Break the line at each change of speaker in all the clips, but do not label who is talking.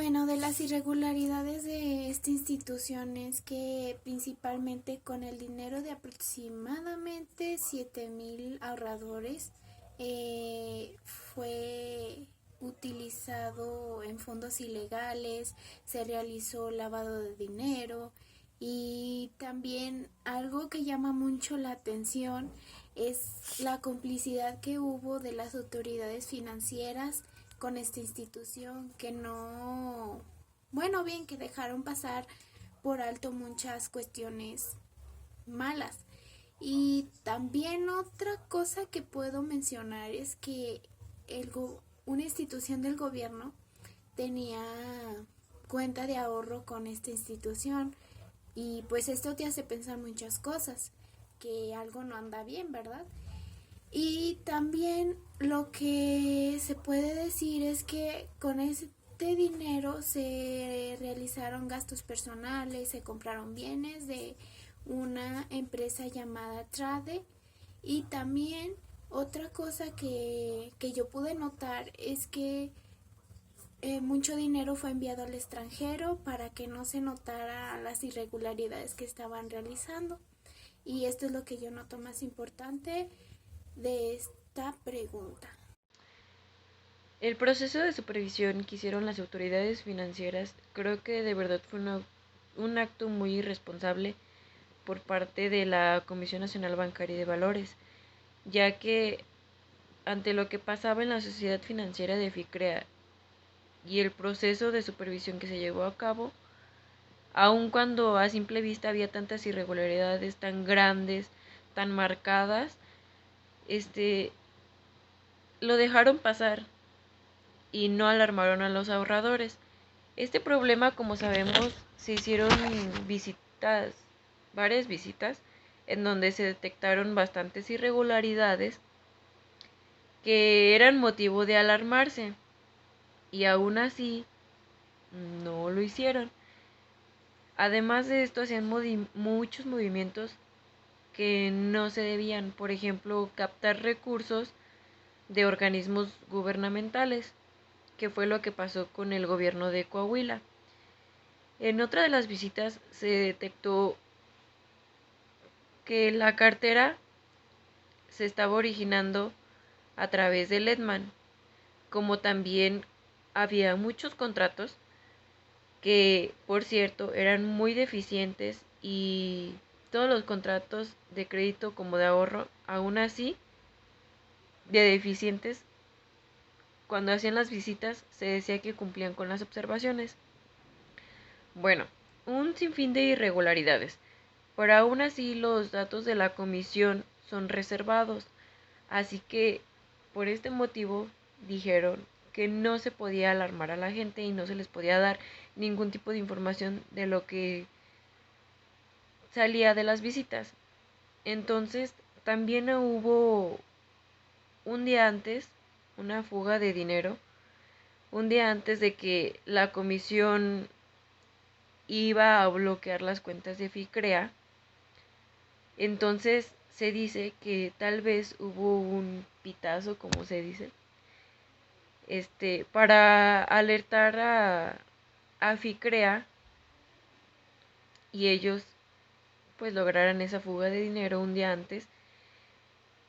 Bueno, de las irregularidades de esta institución es que principalmente con el dinero de aproximadamente 7,000 ahorradores fue utilizado en fondos ilegales, se realizó lavado de dinero y también algo que llama mucho la atención es la complicidad que hubo de las autoridades financieras con esta institución que no, bueno, bien que dejaron pasar por alto muchas cuestiones malas. Y también otra cosa que puedo mencionar es que una institución del gobierno tenía cuenta de ahorro con esta institución y pues esto te hace pensar muchas cosas, que algo no anda bien, ¿verdad? Y también lo que se puede decir es que con este dinero se realizaron gastos personales, se compraron bienes de una empresa llamada Trade y también otra cosa que yo pude notar es que mucho dinero fue enviado al extranjero para que no se notara las irregularidades que estaban realizando. Y esto es lo que yo noto más importante de esta pregunta.
El proceso de supervisión que hicieron las autoridades financieras creo que de verdad fue un acto muy irresponsable por parte de la Comisión Nacional Bancaria y de Valores, ya que ante lo que pasaba en la sociedad financiera de FICREA y el proceso de supervisión que se llevó a cabo, aun cuando a simple vista había tantas irregularidades tan grandes, tan marcadas, este, lo dejaron pasar y no alarmaron a los ahorradores. Este problema, como sabemos, se hicieron visitas, varias visitas, en donde se detectaron bastantes irregularidades que eran motivo de alarmarse y aún así no lo hicieron. Además de esto, hacían muchos movimientos que no se debían, por ejemplo, captar recursos de organismos gubernamentales, que fue lo que pasó con el gobierno de Coahuila. En otra de las visitas se detectó que la cartera se estaba originando a través del Edman, como también había muchos contratos que, por cierto, eran muy deficientes y todos los contratos de crédito como de ahorro, aún así, de deficientes, cuando hacían las visitas se decía que cumplían con las observaciones. Bueno, un sinfín de irregularidades, pero aún así los datos de la comisión son reservados, así que por este motivo dijeron que no se podía alarmar a la gente y no se les podía dar ningún tipo de información de lo que salía de las visitas. Entonces, también hubo un día antes una fuga de dinero, un día antes de que la comisión iba a bloquear las cuentas de FICREA. Entonces se dice que tal vez hubo un pitazo, como se dice, para alertar a FICREA y ellos pues lograran esa fuga de dinero un día antes.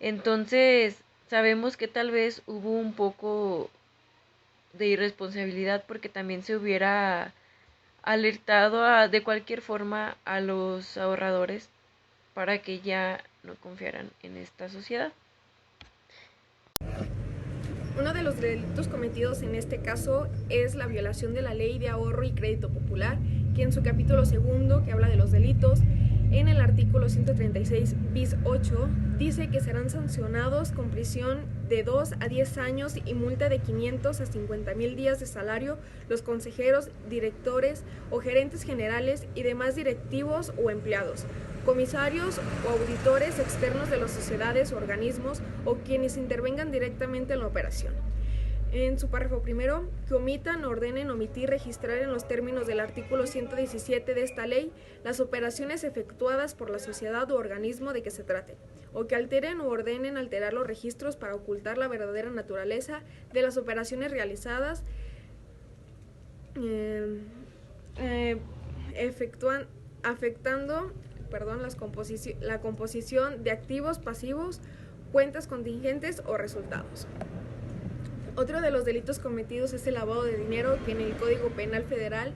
Entonces sabemos que tal vez hubo un poco de irresponsabilidad porque también se hubiera alertado de cualquier forma a los ahorradores para que ya no confiaran en esta sociedad.
Uno de los delitos cometidos en este caso es la violación de la Ley de Ahorro y Crédito Popular, que en su capítulo segundo, que habla de los delitos, en el artículo 136 bis 8, dice que serán sancionados con prisión de 2 a 10 años y multa de 500 a 50,000 días de salario los consejeros, directores o gerentes generales y demás directivos o empleados, comisarios o auditores externos de las sociedades o organismos o quienes intervengan directamente en la operación. En su párrafo primero, que omitan, ordenen, omitir, registrar en los términos del artículo 117 de esta ley las operaciones efectuadas por la sociedad o organismo de que se trate, o que alteren o ordenen alterar los registros para ocultar la verdadera naturaleza de las operaciones realizadas eh, eh, afectando la composición de activos pasivos, cuentas contingentes o resultados. Otro de los delitos cometidos es el lavado de dinero, que en el Código Penal Federal,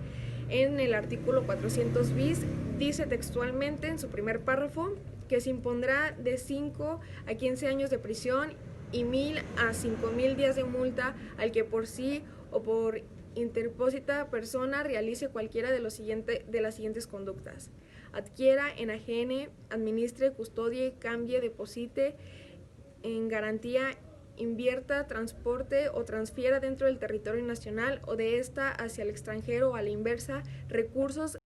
en el artículo 400 bis, dice textualmente en su primer párrafo que se impondrá de 5 a 15 años de prisión y 1,000 a 5,000 días de multa al que por sí o por interpósita persona realice cualquiera de las siguientes conductas: adquiera, enajene, administre, custodie, cambie, deposite en garantía, invierta, transporte o transfiera dentro del territorio nacional o de esta hacia el extranjero o a la inversa recursos,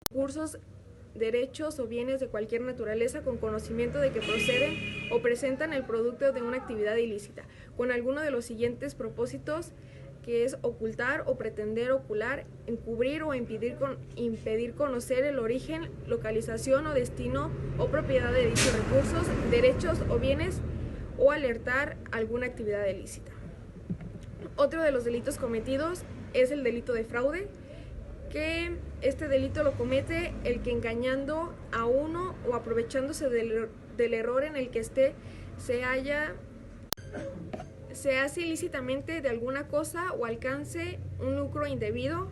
derechos o bienes de cualquier naturaleza con conocimiento de que proceden o presentan el producto de una actividad ilícita, con alguno de los siguientes propósitos, que es ocultar o pretender ocular, encubrir o impedir conocer el origen, localización o destino o propiedad de dichos recursos, derechos o bienes, o alertar alguna actividad ilícita. Otro de los delitos cometidos es el delito de fraude, que este delito lo comete el que, engañando a uno o aprovechándose del error en el que se hace ilícitamente de alguna cosa o alcance un lucro indebido.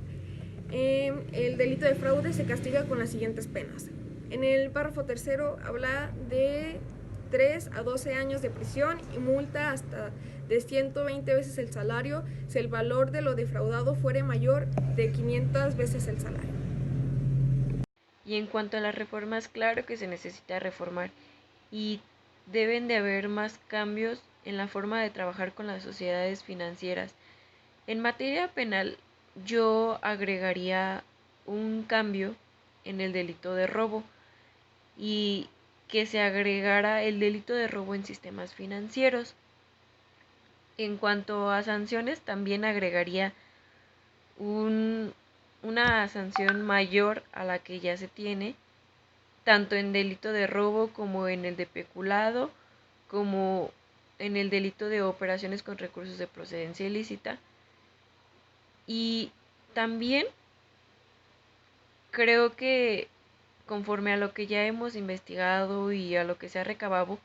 El delito de fraude se castiga con las siguientes penas. En el párrafo tercero habla de 3 a 12 años de prisión y multa hasta de 120 veces el salario si el valor de lo defraudado fuere mayor de 500 veces el salario.
Y en cuanto a las reformas, claro que se necesita reformar y deben de haber más cambios en la forma de trabajar con las sociedades financieras. En materia penal, yo agregaría un cambio en el delito de robo y que se agregara el delito de robo en sistemas financieros. En cuanto a sanciones, también agregaría una sanción mayor a la que ya se tiene, tanto en delito de robo como en el de peculado, como en el delito de operaciones con recursos de procedencia ilícita. Y también creo que conforme a lo que ya hemos investigado y a lo que se ha recabado,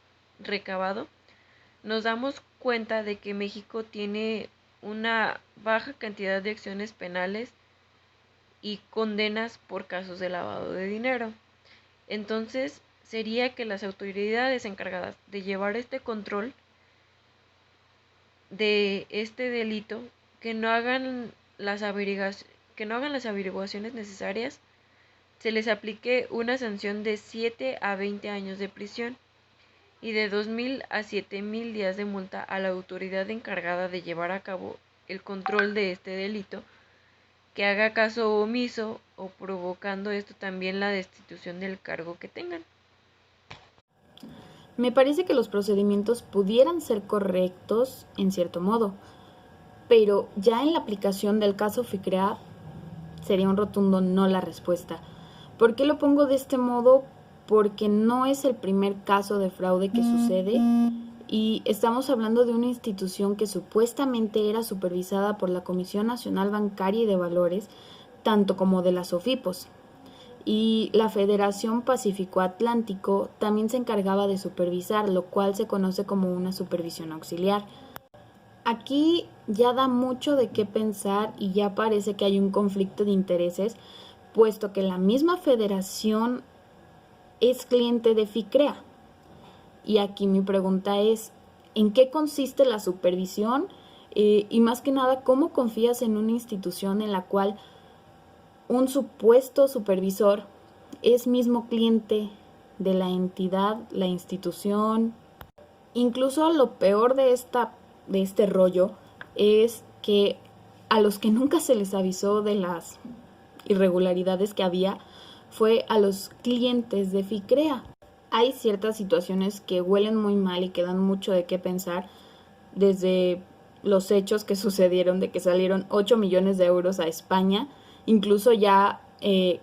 nos damos cuenta de que México tiene una baja cantidad de acciones penales y condenas por casos de lavado de dinero. Entonces, sería que las autoridades encargadas de llevar este control de este delito, que no hagan las averiguaciones necesarias, se les aplique una sanción de 7 a 20 años de prisión y de 2,000 a 7,000 días de multa a la autoridad encargada de llevar a cabo el control de este delito, que haga caso omiso o provocando esto también la destitución del cargo que tengan.
Me parece que los procedimientos pudieran ser correctos en cierto modo, pero ya en la aplicación del caso FICREA sería un rotundo no la respuesta. ¿Por qué lo pongo de este modo? Porque no es el primer caso de fraude que sucede y estamos hablando de una institución que supuestamente era supervisada por la Comisión Nacional Bancaria y de Valores, tanto como de las SOFIPOS. Y la Federación Pacífico Atlántico también se encargaba de supervisar, lo cual se conoce como una supervisión auxiliar. Aquí ya da mucho de qué pensar y ya parece que hay un conflicto de intereses, puesto que la misma federación es cliente de FICREA. Y aquí mi pregunta es, ¿en qué consiste la supervisión? Y más que nada, ¿cómo confías en una institución en la cual un supuesto supervisor es mismo cliente de la entidad, la institución? Incluso lo peor de este rollo es que a los que nunca se les avisó de las irregularidades que había fue a los clientes de FICREA. Hay ciertas situaciones que huelen muy mal y que dan mucho de qué pensar, desde los hechos que sucedieron de que salieron 8 millones de euros a España, incluso ya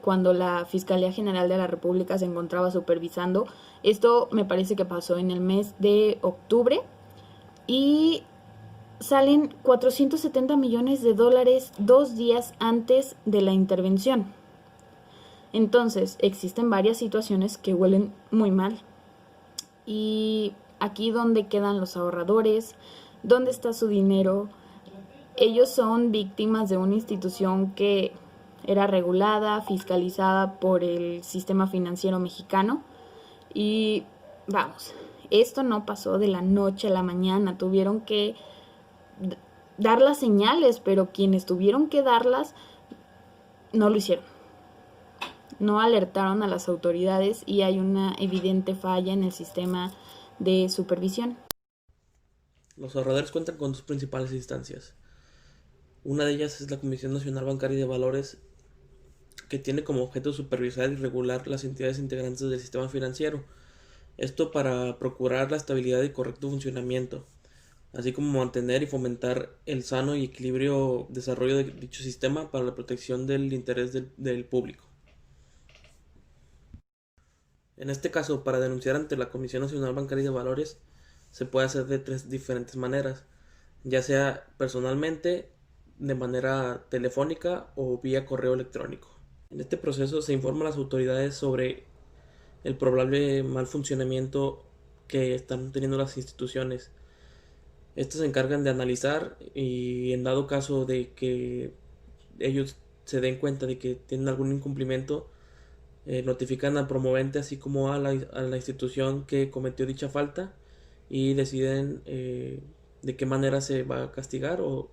cuando la Fiscalía General de la República se encontraba supervisando. Esto me parece que pasó en el mes de octubre y salen 470 millones de dólares 2 días antes de la intervención. Entonces, existen varias situaciones que huelen muy mal. Y aquí donde quedan los ahorradores, dónde está su dinero. Ellos son víctimas de una institución que era regulada, fiscalizada por el sistema financiero mexicano. Y vamos, esto no pasó de la noche a la mañana. Tuvieron que dar las señales, pero quienes tuvieron que darlas no lo hicieron. No alertaron a las autoridades y hay una evidente falla en el sistema de supervisión.
Los ahorradores cuentan con dos principales instancias. Una de ellas es la Comisión Nacional Bancaria y de Valores, que tiene como objeto supervisar y regular las entidades integrantes del sistema financiero. Esto para procurar la estabilidad y correcto funcionamiento, así como mantener y fomentar el sano y equilibrio desarrollo de dicho sistema para la protección del interés del público. En este caso, para denunciar ante la Comisión Nacional Bancaria y de Valores, se puede hacer de 3 diferentes maneras, ya sea personalmente, de manera telefónica o vía correo electrónico. En este proceso se informa a las autoridades sobre el probable mal funcionamiento que están teniendo las instituciones. Estas se encargan de analizar y en dado caso de que ellos se den cuenta de que tienen algún incumplimiento, notifican al promovente así como a la institución que cometió dicha falta y deciden de qué manera se va a castigar o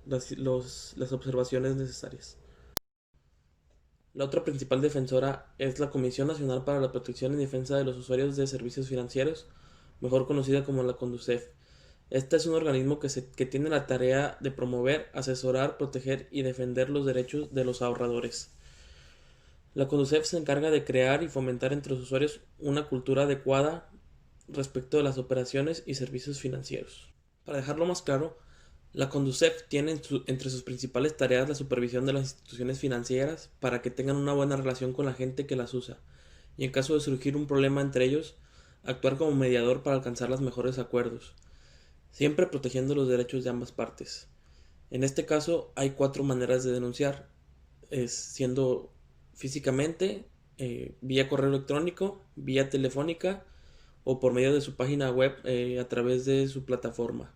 las observaciones necesarias. La otra principal defensora es la Comisión Nacional para la Protección y Defensa de los Usuarios de Servicios Financieros, mejor conocida como la CONDUCEF. Este es un organismo que tiene la tarea de promover, asesorar, proteger y defender los derechos de los ahorradores. La CONDUCEF se encarga de crear y fomentar entre los usuarios una cultura adecuada respecto de las operaciones y servicios financieros. Para dejarlo más claro, la CONDUCEF tiene entre sus principales tareas la supervisión de las instituciones financieras para que tengan una buena relación con la gente que las usa y en caso de surgir un problema entre ellos, actuar como mediador para alcanzar los mejores acuerdos, siempre protegiendo los derechos de ambas partes. En este caso hay 4 maneras de denunciar, siendo físicamente, vía correo electrónico, vía telefónica o por medio de su página web a través de su plataforma.